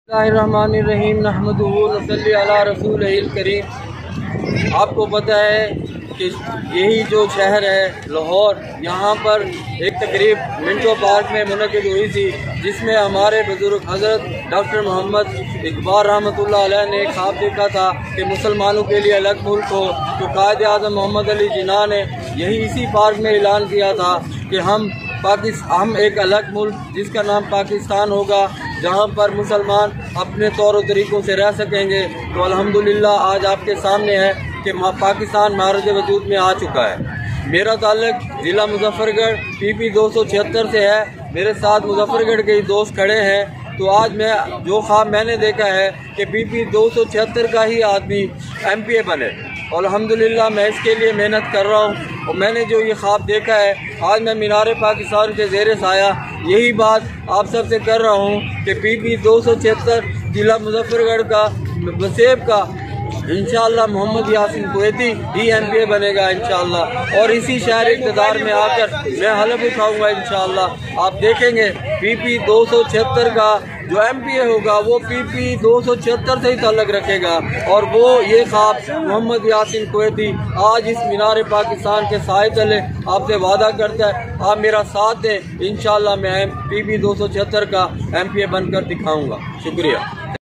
बिस्मिल्लाहिर्रहमानिर्रहीम नहमदुहु व नसल्ली अला रसूलिल करीम। आपको पता है कि यही जो शहर है लाहौर, यहाँ पर एक तकरीब मिंटो पार्क में मुनक़िद हुई थी, जिसमें हमारे बुजुर्ग हज़रत डॉक्टर मोहम्मद इकबाल रहमतुल्लाह अलैह ने ख्वाब देखा था कि मुसलमानों के लिए अलग मुल्क हो। तो कायद आज़म मोहम्मद अली जिन्ना ने यही इसी पार्क में ऐलान किया था कि हम एक अलग मुल्क जिसका नाम पाकिस्तान होगा, जहाँ पर मुसलमान अपने तौर और तरीक़ों से रह सकेंगे। तो अल्हम्दुलिल्लाह आज आपके सामने है कि पाकिस्तान महारज वजूद में आ चुका है। मेरा ताल्लुक ज़िला मुजफ्फरगढ़ PP 276 से है। मेरे साथ मुजफ्फरगढ़ के दोस्त खड़े हैं। तो आज मैं जो ख्वाब मैंने देखा है कि PP 276 का ही आदमी MPA बने, और अल्हम्दुलिल्लाह मैं इसके लिए मेहनत कर रहा हूँ। और मैंने जो ये ख्वाब देखा है, आज मैं मीनार पाकिस्तान के ज़ेर साया यही बात आप सबसे कर रहा हूँ कि PP 276 ज़िला मुजफ्फरगढ़ का वसेब का इंशाअल्लाह मोहम्मद यासीन कुवैती ही MPA बनेगा इंशाअल्लाह। और इसी शहर इक़्तिदार में आकर मैं हलफ उठाऊँगा इंशाअल्लाह। आप देखेंगे PP 276 का जो MPA होगा वो PP 276 से ही ताल्लुक़ रखेगा। और वो ये ख्वाब मोहम्मद यासीन कुवैती आज इस मीनार पाकिस्तान के साए तले आपसे वादा करता है। आप मेरा साथ दें, इंशाअल्लाह मैं PP 276 का MPA बनकर दिखाऊँगा। शुक्रिया।